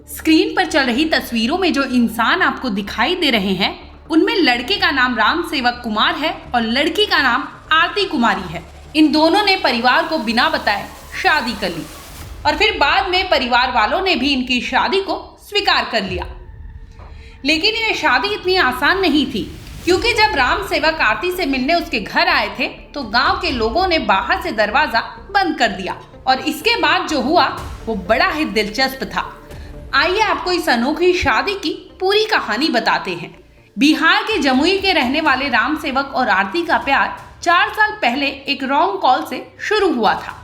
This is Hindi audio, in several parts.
स्क्रीन पर चल रही तस्वीरों में जो इंसान आपको दिखाई दे रहे हैं उनमें लड़के का नाम राम सेवक कुमार है और लड़की का नाम आरती कुमारी है। इन दोनों ने परिवार को बिना बताए शादी कर ली और फिर बाद में परिवार वालों ने भी इनकी शादी को स्वीकार कर लिया। लेकिन ये शादी इतनी आसान नहीं थी, क्योंकि जब राम सेवक आरती से मिलने उसके घर आए थे तो गांव के लोगों ने बाहर से दरवाजा बंद कर दिया और इसके बाद जो हुआ वो बड़ा ही दिलचस्प था। आइए आपको इस अनोखी शादी की पूरी कहानी बताते हैं। बिहार के जमुई के रहने वाले राम सेवक और आरती का प्यार 4 साल पहले एक रॉन्ग कॉल से शुरू हुआ था।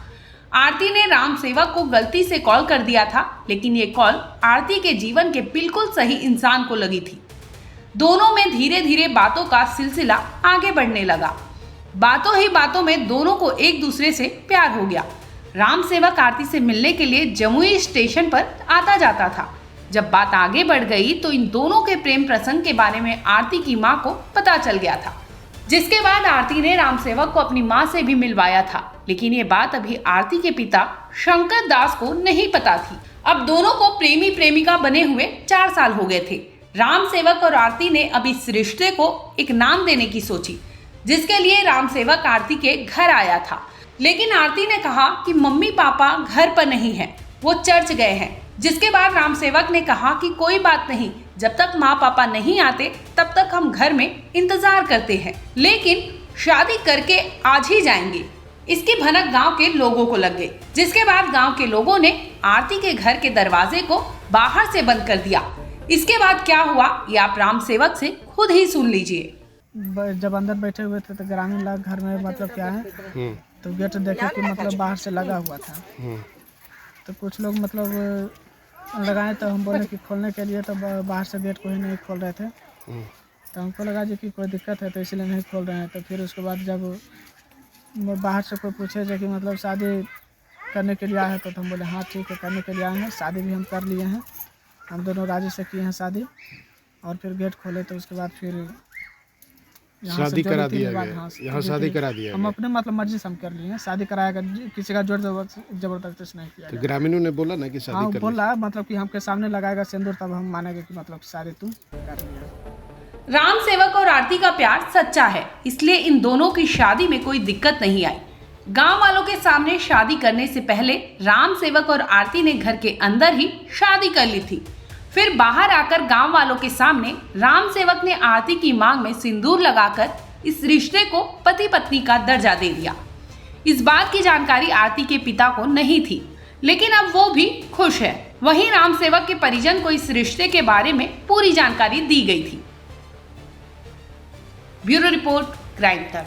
आरती ने राम सेवक को गलती से कॉल कर दिया था, लेकिन ये कॉल आरती के जीवन के बिल्कुल सही इंसान को लगी थी। दोनों में धीरे धीरे बातों का सिलसिला आगे बढ़ने लगा। बातों ही बातों में दोनों को एक दूसरे से प्यार हो गया। राम सेवक आरती से मिलने के लिए जमुई स्टेशन पर आता जाता था। जब बात आगे बढ़ गई तो इन दोनों के प्रेम प्रसंग के बारे में आरती की मां को पता चल गया था, जिसके बाद आरती ने राम सेवक को अपनी मां से भी मिलवाया था। लेकिन ये बात अभी आरती के पिता शंकर दास को नहीं पता थी। अब दोनों को प्रेमी प्रेमिका बने हुए 4 साल हो गए थे। राम सेवक और आरती ने अब इस रिश्ते को एक नाम देने की सोची, जिसके लिए राम सेवक आरती के घर आया था। लेकिन आरती ने कहा कि मम्मी पापा घर पर नहीं है, वो चर्च गए हैं। जिसके बाद राम सेवक ने कहा कि कोई बात नहीं, जब तक माँ पापा नहीं आते तब तक हम घर में इंतजार करते हैं, लेकिन शादी करके आज ही जाएंगे। इसकी भनक गांव के लोगों को लग गई, जिसके बाद गांव के लोगों ने आरती के घर के दरवाजे को बाहर से बंद कर दिया। इसके बाद क्या हुआ ये आप राम सेवक से खुद ही सुन लीजिए। जब अंदर बैठे हुए थे तो ग्रामीण लोग घर में मतलब क्या है तो गेट देखे कि मतलब बाहर से लगा हुआ था। तो कुछ लोग मतलब लगाए तो हम बोले कि खोलने के लिए, तो बाहर से गेट को ही नहीं खोल रहे थे। तो हमको लगा जी कि कोई दिक्कत है तो इसलिए नहीं खोल रहे हैं। तो फिर उसके बाद जब बाहर से कोई पूछे कि मतलब शादी करने के लिए आए हैं, तो हम बोले हाँ ठीक है, करने के लिए आए हैं। शादी भी हम कर लिए हैं, हम दोनों राजी से किए हैं शादी। और फिर गेट खोले तो उसके बाद फिर शादी करा दिया गया। यहाँ शादी करा दिया हम अपने मतलब मर्जी से हम कर लिए हैं। शादी कराया, किसी का जोर जबरदस्ती नहीं किया। तो ग्रामीणों ने बोला ना कि शादी कर बोला मतलब कि हमके सामने लगाएगा सिंदूर, तब हम मानेंगे कि मतलब शादी तुम कर लिया। राम सेवक और आरती का प्यार सच्चा है, इसलिए इन दोनों की शादी में कोई दिक्कत नहीं आई। गांव वालों के सामने शादी करने से पहले राम सेवक और आरती ने घर के अंदर ही शादी कर ली थी। फिर बाहर आकर गांव वालों के सामने राम सेवक ने आरती की मांग में सिंदूर लगाकर इस रिश्ते को पति पत्नी का दर्जा दे दिया। इस बात की जानकारी आरती के पिता को नहीं थी, लेकिन अब वो भी खुश है। वहीं राम सेवक के परिजन को इस रिश्ते के बारे में पूरी जानकारी दी गई थी। ब्यूरो रिपोर्ट, क्राइम तक।